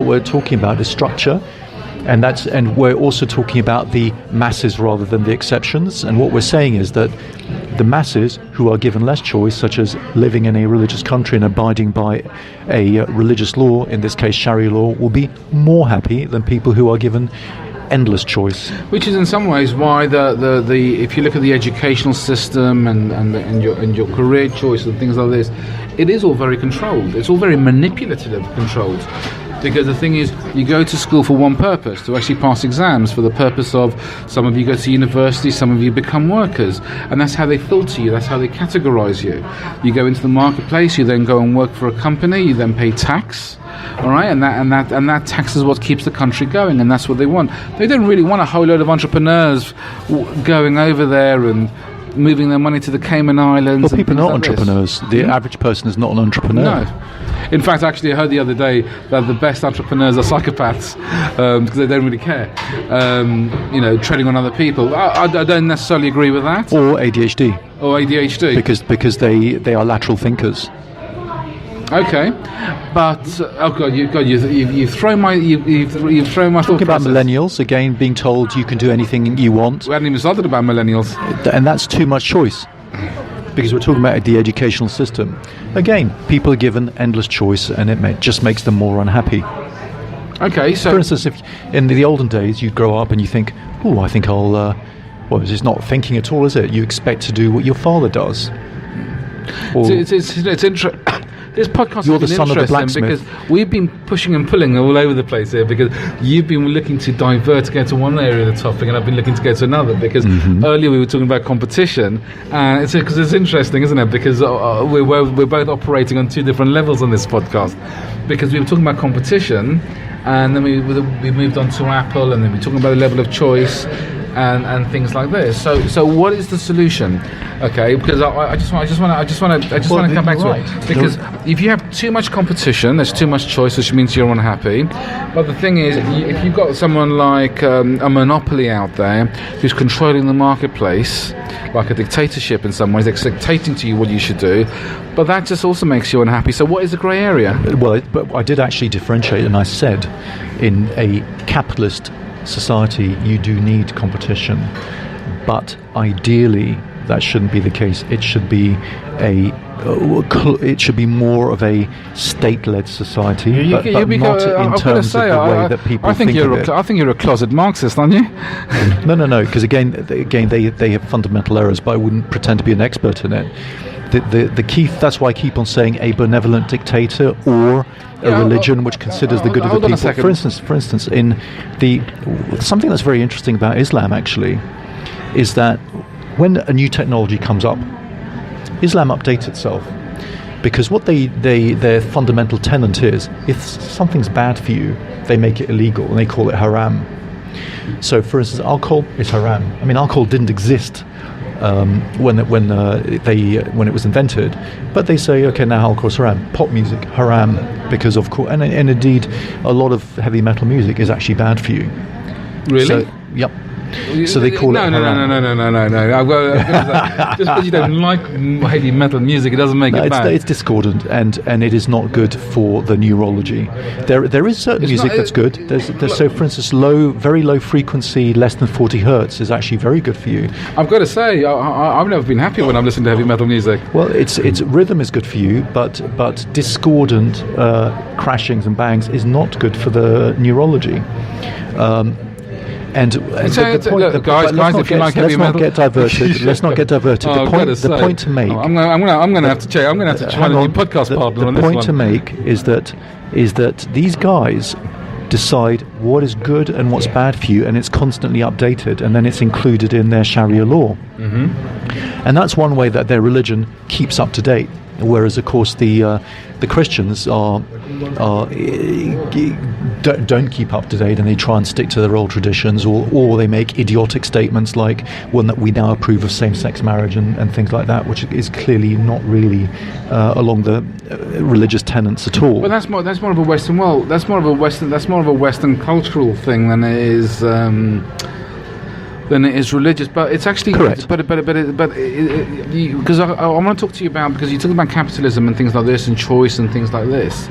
What we're talking about is structure, and we're also talking about the masses rather than the exceptions. And what we're saying is that the masses who are given less choice, such as living in a religious country and abiding by a religious law, in this case Sharia law, will be more happy than people who are given endless choice. Which is in some ways why the if you look at the educational system and your career choice and things like this, it is all very controlled. It's all very manipulative controlled. Because the thing is, you go to school for one purpose, to actually pass exams, for the purpose of, some of you go to university, some of you become workers, and that's how they filter you, that's how they categorize you. You go into the marketplace, you then go and work for a company, you then pay tax, all right, and that tax is what keeps the country going, and that's what they want. They don't really want a whole load of entrepreneurs going over there and moving their money to the Cayman Islands. Well, people are not entrepreneurs. The average person is not an entrepreneur. No. In fact, actually, I heard the other day that the best entrepreneurs are psychopaths because they don't really care. Treading on other people. I don't necessarily agree with that. Or ADHD. Or ADHD. Because they are lateral thinkers. Okay, but you've thrown my thought. Talking about millennials again, being told you can do anything you want. We hadn't even started about millennials, and that's too much choice. Because we're talking about the educational system. Again, people are given endless choice, and it just makes them more unhappy. Okay, so for instance, if in the olden days you grow up and you think, "Oh, I think I'll," it's not thinking at all, is it? You expect to do what your father does. It's interesting. This podcast You're has the been son of the interesting blacksmith. because we've been pushing and pulling all over the place here, because you've been looking to divert to go to one area of the topic, and I've been looking to go to another, because earlier we were talking about competition, and it's interesting, isn't it? Because we're both operating on two different levels on this podcast, because we were talking about competition, and then we moved on to Apple, and then we're talking about the level of choice and things like this. So what is the solution? Okay, because I just want to come back to it, because if you have too much competition, there's too much choice, which means you're unhappy. But the thing is, if you've got someone like a monopoly out there who's controlling the marketplace, like a dictatorship in some ways, they're dictating to you what you should do, but that just also makes you unhappy. So what is the grey area? Well, but I did actually differentiate, and I said in a capitalist society you do need competition, but ideally that shouldn't be the case. It should be more of a state-led society, but not in terms of the way that people think of it. I think you're a closet Marxist, aren't you? No, because again they have fundamental errors, but I wouldn't pretend to be an expert in it. The key, that's why I keep on saying a benevolent dictator or a religion which considers the good of the people. For instance, in something that's very interesting about Islam actually is that when a new technology comes up, Islam updates itself, because what their fundamental tenet is, if something's bad for you, they make it illegal and they call it haram. So, for instance, alcohol is haram. I mean, alcohol didn't exist when it was invented, but they say, okay, now alcohol's haram. Pop music haram, because of course, and indeed, a lot of heavy metal music is actually bad for you. Really? So, yep. So they call it haram. No. Just because you don't like heavy metal music, it doesn't make it bad. It's discordant, and it is not good for the neurology. There is certain music that's good. There's so, for instance, very low frequency, less than 40 hertz is actually very good for you. I've got to say, I've never been happy when I'm listening to heavy metal music. Well, it's rhythm is good for you, but discordant crashings and bangs is not good for the neurology. Guys, if you like heavy metal, let's not get diverted. The point to make. I'm going to have to check. I'm going to have to try a new podcast partner on this one. The point to make is that these guys decide what is good and what's bad for you, and it's constantly updated, and then it's included in their Sharia law. And that's one way that their religion keeps up to date. Whereas, of course, the Christians don't keep up to date, and they try and stick to their old traditions, or they make idiotic statements like one that we now approve of same-sex marriage and things like that, which is clearly not really along the religious tenets at all. But that's more of a Western world. That's more of a Western cultural thing than it is. Than it is religious, but it's actually correct. But because I want to talk to you about, because you talk about capitalism and things like this and choice and things like this.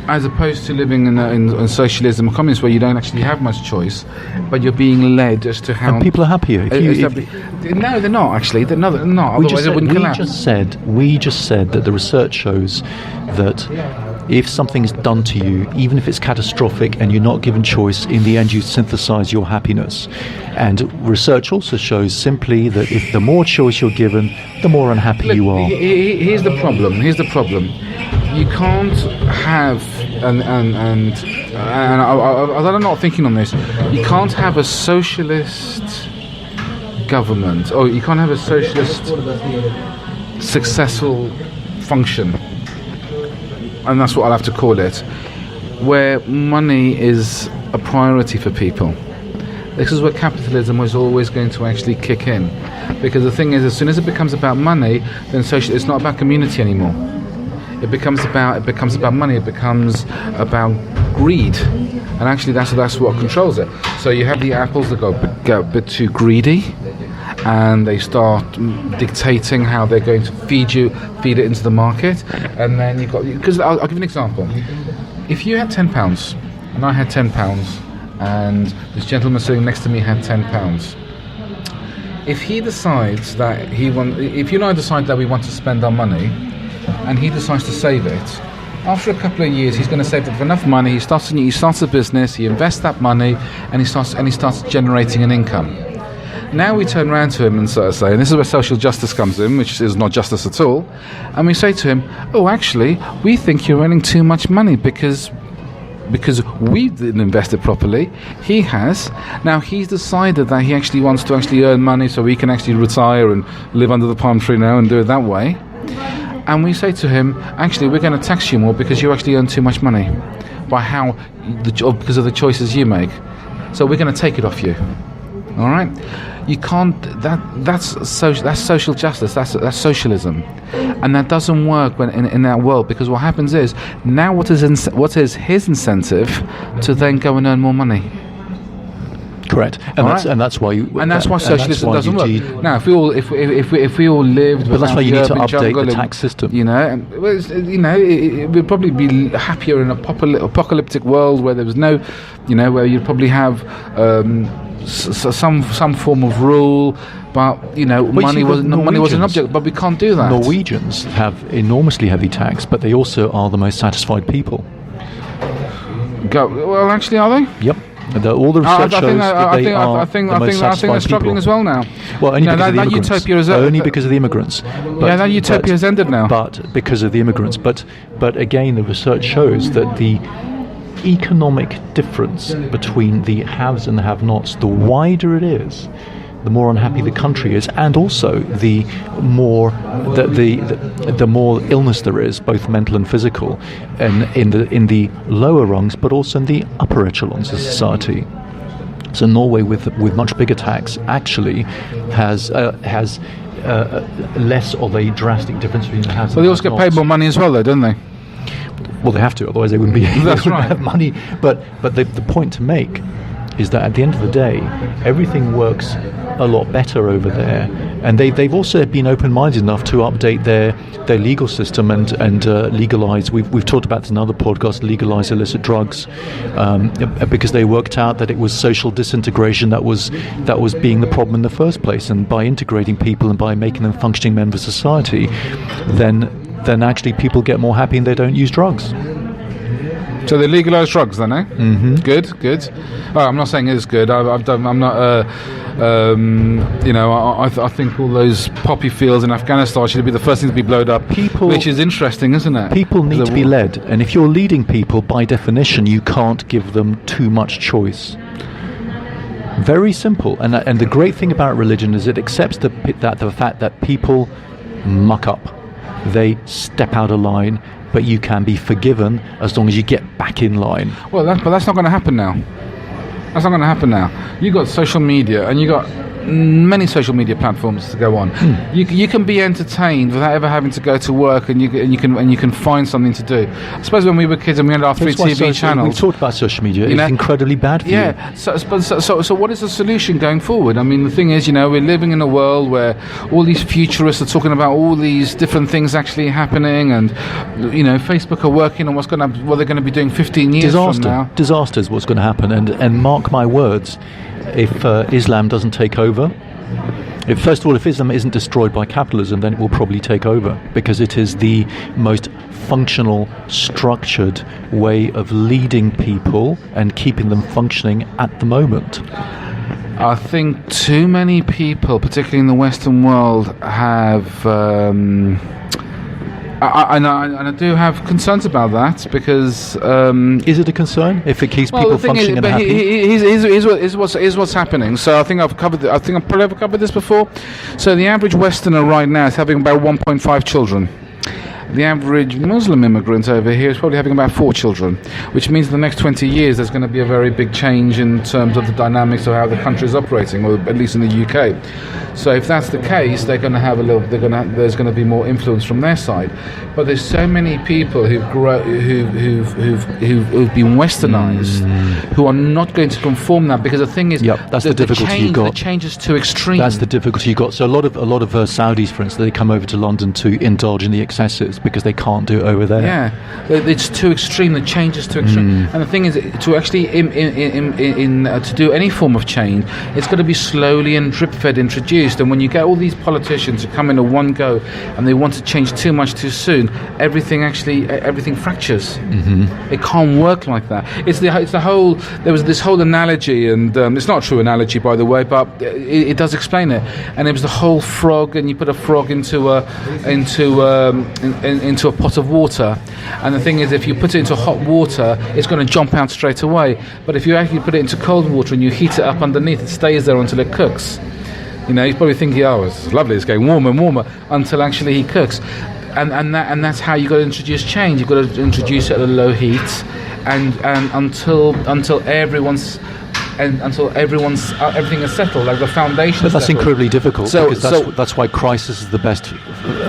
as opposed to living in socialism or communism where you don't actually have much choice, but you're being led as to how... And people are happier. No, they're not, actually. They're not. Otherwise it wouldn't collapse. We just said that the research shows that if something is done to you, even if it's catastrophic and you're not given choice, in the end you synthesize your happiness. And research also shows simply that if the more choice you're given, the more unhappy you are. Here's the problem. You can't have, and I'm not thinking on this, you can't have a socialist government, or you can't have a socialist successful function, and that's what I'll have to call it, where money is a priority for people. This is where capitalism was always going to actually kick in, because the thing is, as soon as it becomes about money, then it's not about community anymore. It becomes about money. It becomes about greed, and actually that's what controls it. So you have the apples that get a bit too greedy, and they start dictating how they're going to feed it into the market. And then you've got, because I'll give you an example. If you had £10 and I had £10, and this gentleman sitting next to me had £10, if he decides that if you and I decide that we want to spend our money, and he decides to save it, after a couple of years he's going to save up enough money, he starts a business, he invests that money, and he starts generating an income. Now we turn around to him and sort of say, and this is where social justice comes in, which is not justice at all, and we say to him, oh, actually, we think you're earning too much money because we didn't invest it properly. He has. Now he's decided that he actually wants to actually earn money so he can actually retire and live under the palm tree now and do it that way. And we say to him, actually, we're going to tax you more because you actually earn too much money because of the choices you make. So we're going to take it off you. All right? You can't. That's social justice. That's socialism, and that doesn't work when in that world, because what happens is now what is his incentive to then go and earn more money? Correct, and that's why socialism doesn't work. Now, if we all lived, but that's why you need to update the tax system. It would probably be happier in an apocalyptic world where there was no, where you'd probably have some form of rule, but money was an object. But we can't do that. Norwegians have enormously heavy tax, but they also are the most satisfied people. Well, actually, are they? Yep. All the research shows that they are the most satisfied they're struggling people. As well now. Well, only because of the immigrants. Only because of the immigrants. That utopia has ended now. But because of the immigrants. But again, the research shows that the economic difference between the haves and the have-nots, the wider it is, the more unhappy the country is, and also the more illness there is, both mental and physical, and in the lower rungs, but also in the upper echelons of society. So Norway, with much bigger tax, actually has less of a drastic difference between the haves. Well, they also get paid more money as well, though, don't they? Well, they have to, otherwise they wouldn't be. That's right. Have money. But the point to make is that at the end of the day, everything works a lot better over there, and they've also been open-minded enough to update their legal system and legalize. We've talked about this in another podcast. Legalize illicit drugs, because they worked out that it was social disintegration that was being the problem in the first place, and by integrating people and by making them functioning members of society, then actually people get more happy and they don't use drugs. So they legalise drugs then, eh? Mm-hmm. Good. I'm not saying it's good. I think all those poppy fields in Afghanistan should be the first thing to be blown up. Which is interesting, isn't it? People need to be led, and if you're leading people, by definition, you can't give them too much choice. Very simple. And the great thing about religion is it accepts the fact that people muck up. They step out of line, but you can be forgiven as long as you get back in line. Well, but that's not going to happen now. That's not going to happen now. You got social media, and you got many social media platforms to go on. You can be entertained without ever having to go to work, and you can find something to do. I suppose when we were kids and we had our 3 TV channels. We've talked about social media. It's incredibly bad for you. Yeah. So what is the solution going forward? I mean, the thing is, we're living in a world where all these futurists are talking about all these different things actually happening, and Facebook are working on what they're going to be doing 15 years from now. Disaster is what's going to happen, and mark my words, if Islam doesn't take over, first of all, if Islam isn't destroyed by capitalism, then it will probably take over, because it is the most functional, structured way of leading people and keeping them functioning at the moment. I think too many people, particularly in the Western world, have... I do have concerns about that, because... is it a concern if it keeps people functioning and happy? Here's what's happening. So I think I've probably ever covered this before. So the average Westerner right now is having about 1.5 children. The average Muslim immigrant over here is probably having about 4 children, which means in the next 20 years there's going to be a very big change in terms of the dynamics of how the country is operating, or at least in the UK. So if that's the case, there's going to be more influence from their side. But there's so many people who've been westernized who are not going to conform that, because the thing is, that's the difficulty you got. The change is too extreme. That's the difficulty you got. So a lot of Saudis, for instance, they come over to London to indulge in the excesses because they can't do it over there. Yeah, it's too extreme. The change is too extreme. And the thing is, to actually to do any form of change, it's got to be slowly and drip-fed introduced. And when you get all these politicians who come in at one go and they want to change too much too soon, everything fractures. It can't work like that. It's the whole. There was this whole analogy, and it's not a true analogy, by the way, but it does explain it. And it was the whole frog, and you put a frog into a pot of water, and the thing is, if you put it into hot water, it's going to jump out straight away. But if you actually put it into cold water and you heat it up underneath, it stays there until it cooks. He's probably thinking, it's lovely, it's getting warmer and warmer, until actually he cooks. And that's how you've got to introduce change. You've got to introduce it at a low heat, and until everything is settled, like the foundation. But that's settled. Incredibly difficult, because that's why crisis is the best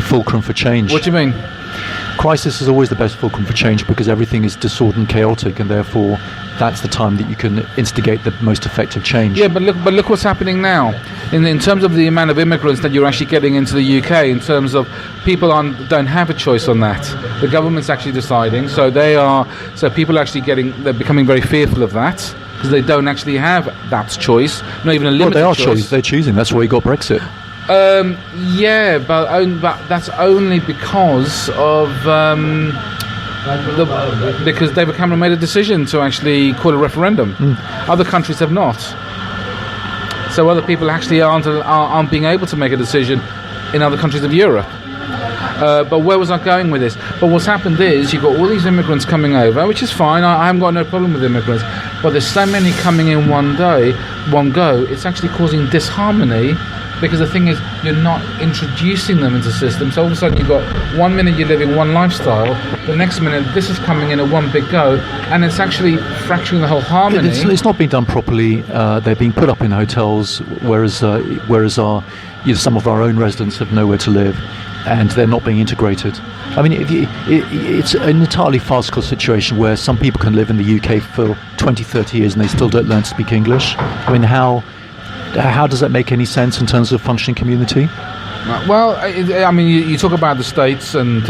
fulcrum for change. What do you mean? Crisis is always the best fulcrum for change, because everything is disordered and chaotic, and therefore that's the time that you can instigate the most effective change. Yeah, but look what's happening now in terms of the amount of immigrants that you're actually getting into the UK. In terms of people don't have a choice on that. The government's actually deciding, so people are actually they're becoming very fearful of that, because they don't actually have that choice, not even a limited choice. They're choosing. That's why you got Brexit. Yeah, but that's only because of because David Cameron made a decision to actually call a referendum. Other countries have not. So other people actually aren't being able to make a decision in other countries of Europe. But where was I going with this? But what's happened is you've got all these immigrants coming over, which is fine. I haven't got no problem with immigrants. But there's so many coming in one go. It's actually causing disharmony, because the thing is, you're not introducing them into systems. So all of a sudden you've got 1 minute you're living one lifestyle, the next minute this is coming in at one big go, and it's actually fracturing the whole harmony. It's not being done properly. They're being put up in hotels, whereas some of our own residents have nowhere to live, and they're not being integrated. I mean, it's an entirely farcical situation where some people can live in the UK for 20, 30 years and they still don't learn to speak English. I mean, how does that make any sense in terms of functioning community? Well, I mean, you talk about the States, and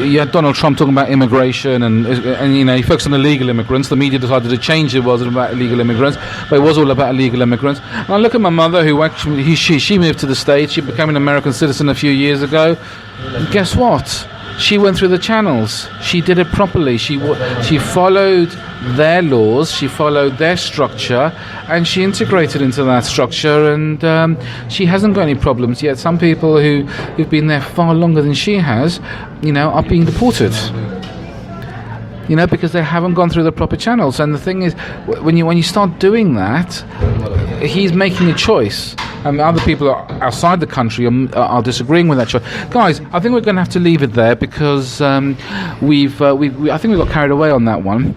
you had Donald Trump talking about immigration, and he focused on illegal immigrants. The media decided to change it. Wasn't about illegal immigrants, but it was all about illegal immigrants. And I look at my mother, who actually she moved to the States. She became an American citizen a few years ago. And guess what? She went through the channels. She did it properly. She followed their laws. She followed their structure, and she integrated into that structure. And she hasn't got any problems yet. Some people who've been there far longer than she has, are being deported. Because they haven't gone through the proper channels. And the thing is, when you start doing that, he's making a choice. Other people outside the country are disagreeing with that choice. Guys, I think we're going to have to leave it there, because I think we got carried away on that one.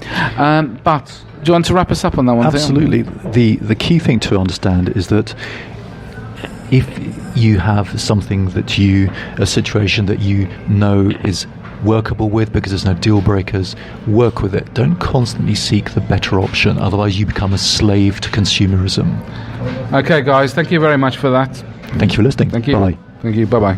But Do you want to wrap us up on that one? Absolutely. The key thing to understand is that if you have something a situation that you know is workable with, because there's no deal breakers, work with it. Don't constantly seek the better option, otherwise you become a slave to consumerism. Okay, guys, thank you very much for that. Thank you for listening. Thank you. Bye. Thank you. Bye-bye.